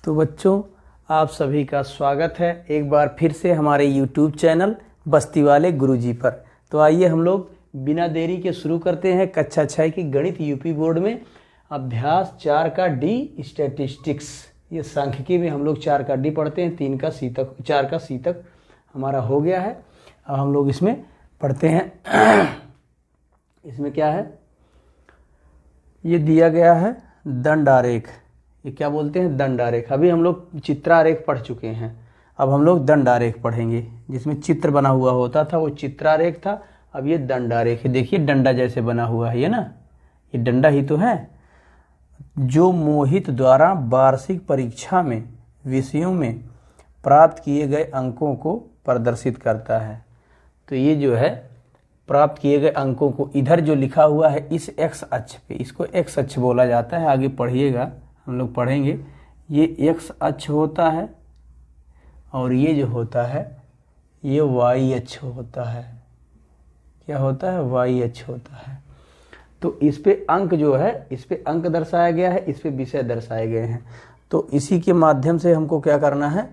तो बच्चों, आप सभी का स्वागत है एक बार फिर से हमारे YouTube चैनल बस्ती वाले गुरुजी पर। तो आइए हम लोग बिना देरी के शुरू करते हैं कक्षा 6 की गणित यूपी बोर्ड में अभ्यास 4 का डी स्टैटिस्टिक्स। ये सांख्यिकी में हम लोग 4 का डी पढ़ते हैं, 3 का सी तक, 4 का सी तक हमारा हो गया है। अब हम लोग इसमें पढ़ते हैं। इसमें क्या है, ये दिया गया है दंड आरेख। ये क्या बोलते हैं, दंड आरेख। अभी हम लोग चित्रारेख पढ़ चुके हैं, अब हम लोग दंड आरेख पढ़ेंगे। जिसमें चित्र बना हुआ होता था वो चित्रारेख था, अब ये दंड आरेख है। देखिए डंडा जैसे बना हुआ है, ये ना, ये डंडा ही तो है। जो मोहित द्वारा वार्षिक परीक्षा में विषयों में प्राप्त किए गए अंकों को प्रदर्शित करता है। तो ये जो है प्राप्त किए गए अंकों को इधर जो लिखा हुआ है इस एक्स अक्ष पे, इसको एक्स अक्ष बोला जाता है। आगे पढ़िएगा, हम लोग पढ़ेंगे। ये एक्स अक्ष होता है और ये जो होता है ये वाई अक्ष होता है। क्या होता है, वाई अक्ष होता है। तो इस पे अंक जो है, इस पे अंक दर्शाया गया है, इस पे विषय दर्शाए गए हैं। तो इसी के माध्यम से हमको क्या करना है,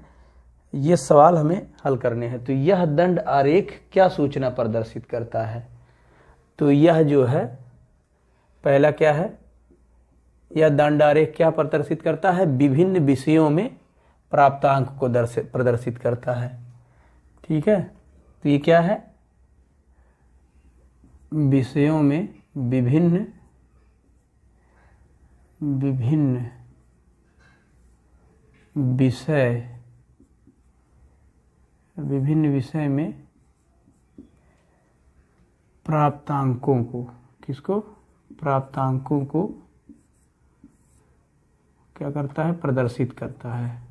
ये सवाल हमें हल करने हैं। तो यह दंड आरेख क्या सूचना प्रदर्शित करता है। तो यह जो है पहला क्या है, यह दंड आरेख क्या प्रदर्शित करता है, विभिन्न विषयों में प्राप्तांक को प्रदर्शित करता है। ठीक है, तो ये क्या है, विषयों में विभिन्न विषय में प्राप्तांकों को, किसको, प्राप्तांकों को क्या करता है, प्रदर्शित करता है।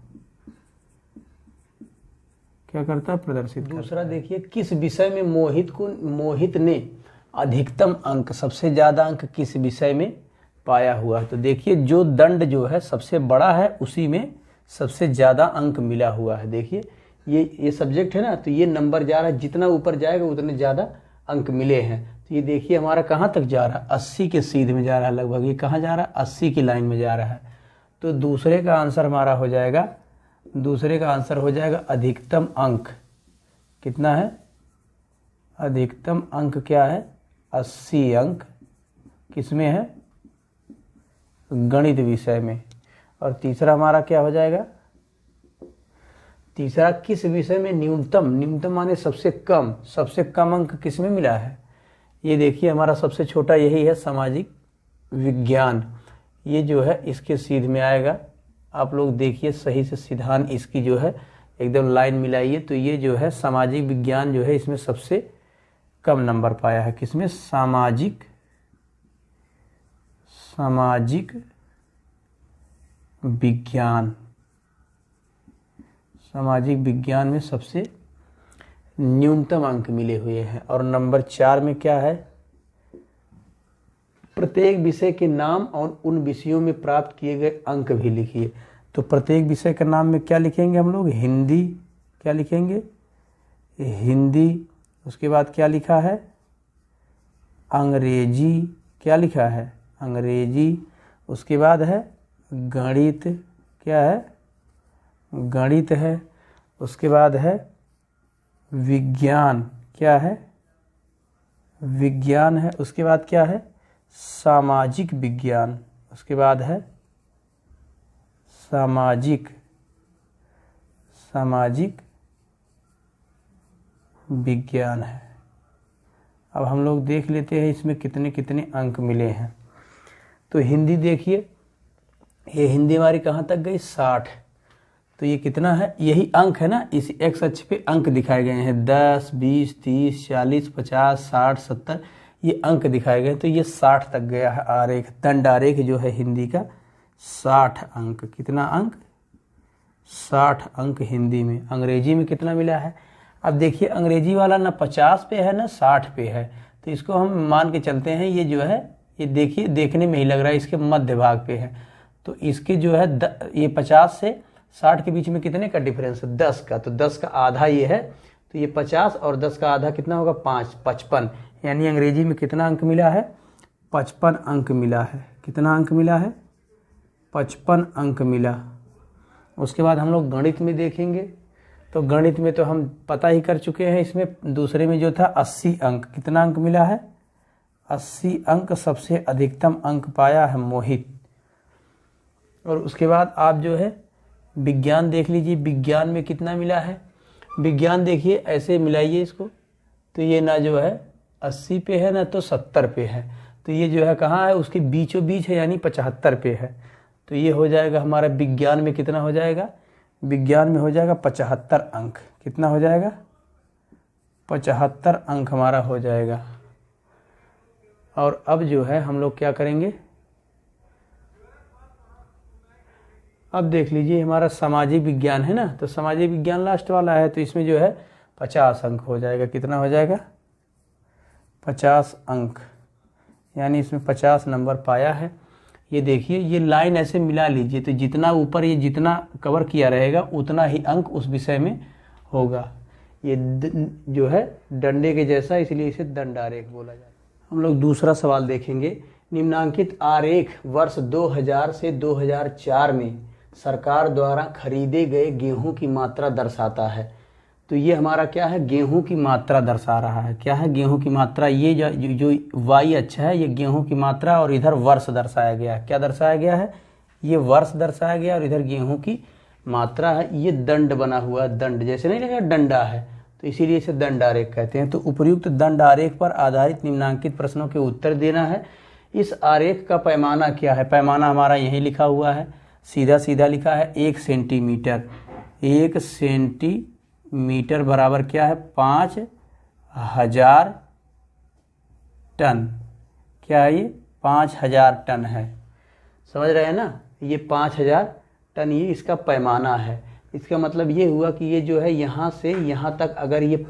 क्या करता है, प्रदर्शित। दूसरा देखिए, किस विषय में मोहित ने अधिकतम अंक, सबसे ज्यादा अंक किस विषय में पाया हुआ है। तो देखिए जो दंड जो है सबसे बड़ा है उसी में सबसे ज्यादा अंक मिला हुआ है। देखिए ये सब्जेक्ट है ना, तो ये नंबर जा रहा है, जितना ऊपर जाएगा उतने ज्यादा अंक मिले हैं। तो ये देखिए हमारा कहाँ तक जा रहा है, 80 के सीध में जा रहा है लगभग। ये कहाँ जा रहा है, 80 की लाइन में जा रहा है। तो दूसरे का आंसर हमारा हो जाएगा, दूसरे का आंसर हो जाएगा अधिकतम अंक कितना है, अधिकतम अंक क्या है, 80 अंक किसमें है, गणित विषय में। और तीसरा हमारा क्या हो जाएगा, तीसरा किस विषय में न्यूनतम माने सबसे कम अंक किस में मिला है। ये देखिए हमारा सबसे छोटा यही है, सामाजिक विज्ञान। ये जो है इसके सीध में आएगा। आप लोग देखिए सही से सिद्धांत इसकी जो है एकदम लाइन मिलाइए। तो ये जो है सामाजिक विज्ञान जो है इसमें सबसे कम नंबर पाया है। किसमें, सामाजिक विज्ञान। सामाजिक विज्ञान में सबसे न्यूनतम अंक मिले हुए हैं। और नंबर 4 में क्या है, प्रत्येक विषय के नाम और उन विषयों में प्राप्त किए गए अंक भी लिखिए। तो प्रत्येक विषय के नाम में क्या लिखेंगे हम लोग, हिंदी, क्या लिखेंगे, हिंदी। उसके बाद क्या लिखा है, अंग्रेजी, क्या लिखा है, अंग्रेजी। उसके बाद है गणित, क्या है, गणित है। उसके बाद है विज्ञान, क्या है, विज्ञान है। उसके बाद क्या है, सामाजिक विज्ञान। उसके बाद है सामाजिक विज्ञान है। अब हम लोग देख लेते हैं इसमें कितने कितने अंक मिले हैं। तो हिंदी देखिए, ये हिंदी हमारी कहाँ तक गई, 60। तो ये कितना है, यही अंक है ना, इस एक्स अक्ष पे अंक दिखाए गए हैं, 10, 20, 30, 40, 50, 60, 70, ये अंक दिखाए गए। तो ये 60 तक गया है आरेख, दंड आरेख जो है हिंदी का 60 अंक। कितना अंक, 60 अंक हिंदी में। अंग्रेजी में कितना मिला है, अब देखिए अंग्रेजी वाला ना 50 पे है ना 60 पे है। तो इसको हम मान के चलते हैं, ये जो है ये देखिए देखने में ही लग रहा है इसके मध्य भाग पे है। तो इसके जो है ये 50 से 60 के बीच में कितने का डिफरेंस है, 10 का। तो 10 का आधा ये है, तो ये 50 और 10 का आधा कितना होगा, 5, 55। यानी अंग्रेजी में कितना अंक मिला है, 55 अंक मिला है। कितना अंक मिला है, 55 अंक मिला। उसके बाद हम लोग गणित में देखेंगे। तो गणित में तो हम पता ही कर चुके हैं, इसमें दूसरे में जो था 80 अंक, कितना अंक मिला है 80 अंक, सबसे अधिकतम अंक पाया है मोहित। और उसके बाद आप जो है विज्ञान देख लीजिए, विज्ञान में कितना मिला है। विज्ञान देखिए ऐसे मिलाइए इसको, तो ये ना जो है 80 पे है ना तो 70 पे है, तो ये जो है कहाँ है, उसके बीचों बीच है, यानी 75 पे है। तो ये हो जाएगा हमारा विज्ञान में कितना हो जाएगा, विज्ञान में हो जाएगा 75 अंक। कितना हो जाएगा 75 अंक हमारा हो जाएगा। और अब जो है हम लोग क्या करेंगे, अब देख लीजिए हमारा सामाजिक विज्ञान है ना, तो सामाजिक विज्ञान लास्ट वाला है, तो इसमें जो है 50 अंक हो जाएगा। कितना हो जाएगा 50 अंक, यानी इसमें 50 नंबर पाया है। ये देखिए ये लाइन ऐसे मिला लीजिए, तो जितना ऊपर ये जितना कवर किया रहेगा उतना ही अंक उस विषय में होगा। ये जो है डंडे के जैसा, इसलिए इसे दंड आरेख बोला जाता है। हम लोग दूसरा सवाल देखेंगे। निम्नांकित आरेख वर्ष 2000 से 2004 में सरकार द्वारा खरीदे गए गेहूं की मात्रा दर्शाता है। तो ये हमारा क्या है, गेहूं की मात्रा दर्शा रहा है। क्या है, गेहूं की मात्रा। ये जो वाई अच्छा है, ये गेहूं की मात्रा, और इधर वर्ष दर्शाया गया है। क्या दर्शाया गया है, ये वर्ष दर्शाया गया, और इधर गेहूं की मात्रा है। ये दंड बना हुआ, दंड जैसे नहीं लगा डंडा है, तो इसीलिए इसे दंड आरेख कहते हैं। तो उपर्युक्त दंड आरेख पर आधारित निम्नांकित प्रश्नों के उत्तर देना है। इस आरेख का पैमाना क्या है, पैमाना हमारा यही लिखा हुआ है, सीधा सीधा लिखा है 1 सेंटीमीटर। 1 सेंटीमीटर बराबर क्या है 5000 टन। क्या है ये 5000 टन है, समझ रहे हैं ना। ये 5000 टन ये इसका पैमाना है। इसका मतलब ये हुआ कि ये जो है यहाँ से यहाँ तक अगर ये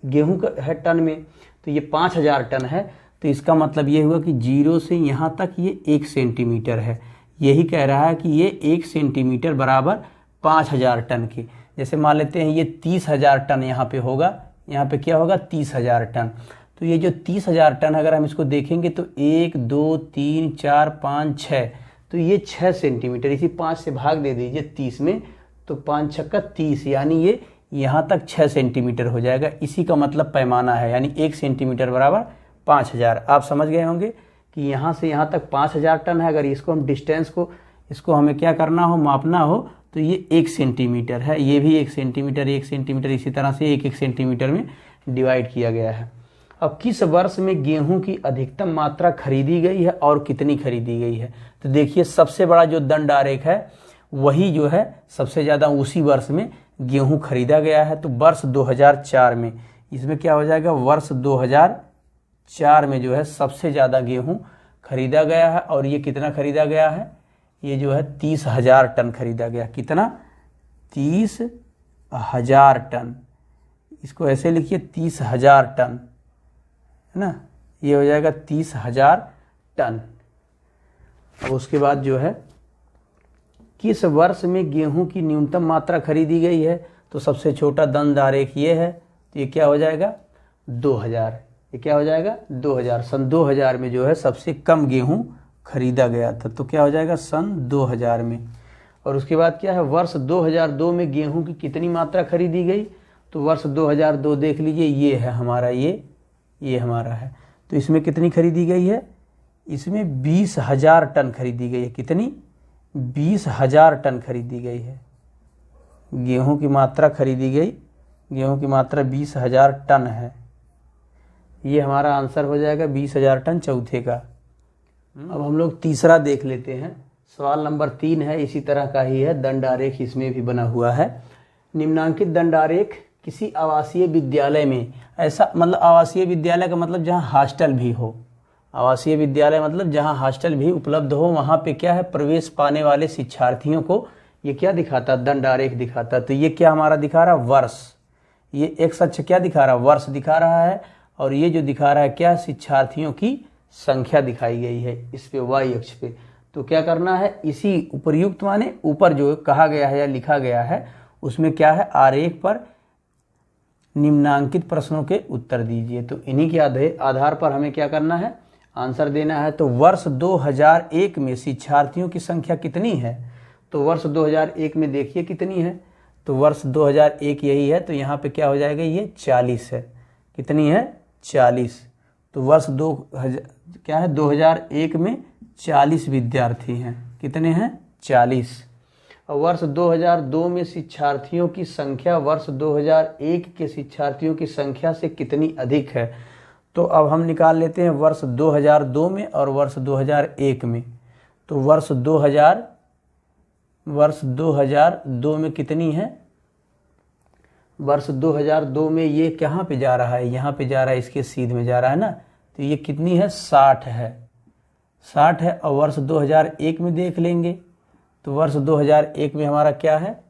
गेहूं का है टन में, तो ये 5000 टन है। तो इसका मतलब ये हुआ कि 0 से यहाँ तक ये 1 सेंटीमीटर है। यही कह रहा है कि ये 1 सेंटीमीटर बराबर 5000 टन की। जैसे मान लेते हैं ये 30,000 टन यहाँ पे होगा, यहाँ पे क्या होगा 30,000 टन। तो ये जो 30,000 टन अगर हम इसको देखेंगे तो 1 2 3 4 5 6, तो ये 6 सेंटीमीटर। इसी 5 से भाग दे दीजिए 30 में, तो 5 छक्का 30, यानी ये यहाँ तक 6 सेंटीमीटर हो जाएगा। इसी का मतलब पैमाना है, यानी 1 सेंटीमीटर बराबर 5000। आप समझ गए होंगे कि यहाँ से यहाँ तक 5000 टन है। अगर इसको हम डिस्टेंस को इसको हमें क्या करना हो, मापना हो, तो ये 1 सेंटीमीटर है। ये भी 1 सेंटीमीटर 1 सेंटीमीटर, इसी तरह से 1 1 सेंटीमीटर में डिवाइड किया गया है। अब किस वर्ष में गेहूं की अधिकतम मात्रा खरीदी गई है और कितनी खरीदी गई है। तो देखिए सबसे बड़ा जो दंड आरेख है वही जो है सबसे ज़्यादा उसी वर्ष में गेहूं खरीदा गया है। तो वर्ष 2004 में, इसमें क्या हो जाएगा, वर्ष 2004 में जो है सबसे ज़्यादा गेहूं खरीदा गया है। और ये कितना खरीदा गया है, ये जो है 30,000 टन खरीदा गया। कितना 30,000 टन। इसको ऐसे लिखिए 30,000 टन, है ना, ये हो जाएगा 30,000 टन। और उसके बाद जो है किस वर्ष में गेहूं की न्यूनतम मात्रा खरीदी गई है। तो सबसे छोटा दंड आरेख ये है, तो ये क्या हो जाएगा 2000। ये क्या हो जाएगा 2000। सन 2000 में जो है सबसे कम गेहूं खरीदा गया था। तो क्या हो जाएगा सन 2000 में। और उसके बाद क्या है, वर्ष 2002 में गेहूं की कितनी मात्रा खरीदी गई। तो वर्ष 2002 देख लीजिए, ये है हमारा, ये हमारा है। तो इसमें कितनी खरीदी गई है, इसमें 20,000 टन खरीदी गई है। कितनी 20,000 टन खरीदी गई है। गेहूं की मात्रा खरीदी गई, गेहूं की मात्रा 20,000 टन है। ये हमारा आंसर हो जाएगा 20,000 टन चौथे का। अब हम लोग तीसरा देख लेते हैं। सवाल नंबर 3 है, इसी तरह का ही है, दंड आरेख इसमें भी बना हुआ है। निम्नांकित दंड आरेख किसी आवासीय विद्यालय में, ऐसा मतलब आवासीय विद्यालय का मतलब जहाँ हॉस्टल भी हो। आवासीय विद्यालय मतलब जहाँ हॉस्टल भी उपलब्ध हो, वहाँ पे क्या है प्रवेश पाने वाले शिक्षार्थियों को ये क्या दिखाता, दंड आरेख दिखाता। तो ये क्या हमारा दिखा रहा वर्ष, ये एक्स अक्ष क्या दिखा रहा वर्ष दिखा रहा है, और ये जो दिखा रहा है क्या शिक्षार्थियों की संख्या दिखाई गई है इस पे वाई अक्ष पे। तो क्या करना है, इसी उपर्युक्त माने ऊपर जो कहा गया है या लिखा गया है उसमें क्या है आरेख पर निम्नांकित प्रश्नों के उत्तर दीजिए। तो इन्हीं के आधार पर हमें क्या करना है, आंसर देना है। तो वर्ष 2001 में शिक्षार्थियों की संख्या कितनी है, तो वर्ष 2001 में देखिए कितनी है, तो वर्ष 2001 यही है, तो यहाँ पे क्या हो जाएगा, ये 40 है। कितनी है, 40। तो वर्ष 2001 में 40 विद्यार्थी हैं। कितने हैं, 40। और वर्ष 2002 में शिक्षार्थियों की संख्या वर्ष 2001 के शिक्षार्थियों की संख्या से कितनी अधिक है। तो अब हम निकाल लेते हैं वर्ष 2002 में और वर्ष 2001 में। तो वर्ष 2002 में कितनी है, वर्ष 2002 में ये कहाँ पे जा रहा है, यहाँ पे जा रहा है, इसके सीध में जा रहा है ना, तो ये कितनी है, 60 है, 60 है। और वर्ष 2001 में देख लेंगे, तो वर्ष 2001 में हमारा क्या है,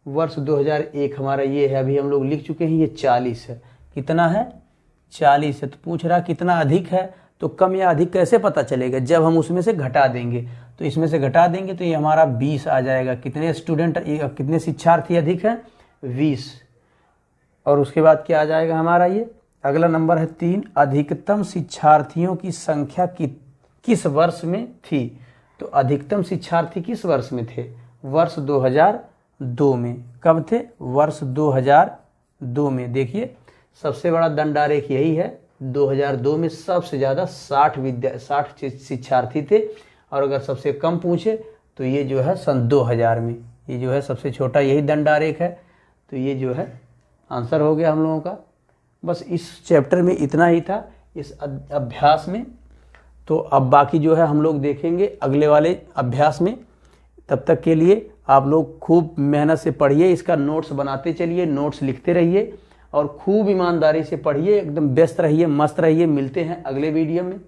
वर्ष 2001 हमारा ये है, अभी हम लोग लिख चुके हैं, ये 40 है। कितना है, 40 है। तो पूछ रहा कितना अधिक है, तो कम या अधिक कैसे पता चलेगा, जब हम उसमें से घटा देंगे। तो इसमें से घटा देंगे तो ये हमारा 20 आ जाएगा। कितने स्टूडेंट, कितने शिक्षार्थी अधिक हैं, 20। और उसके बाद क्या आ जाएगा हमारा, ये अगला नंबर है 3, अधिकतम शिक्षार्थियों की संख्या किस वर्ष में थी। तो अधिकतम शिक्षार्थी किस वर्ष में थे, वर्ष 2002 में। कब थे, वर्ष 2002 में। देखिए सबसे बड़ा दंडारेख यही है, 2002 में सबसे ज़्यादा 60 शिक्षार्थी थे। और अगर सबसे कम पूछे तो ये जो है सन 2000 में, ये जो है सबसे छोटा यही दंडारेख है। तो ये जो है आंसर हो गया हम लोगों का। बस इस चैप्टर में इतना ही था, इस अभ्यास में। तो अब बाकी जो है हम लोग देखेंगे अगले वाले अभ्यास में। तब तक के लिए आप लोग खूब मेहनत से पढ़िए, इसका नोट्स बनाते चलिए, नोट्स लिखते रहिए और खूब ईमानदारी से पढ़िए, एकदम व्यस्त रहिए, मस्त रहिए। मिलते हैं अगले वीडियो में।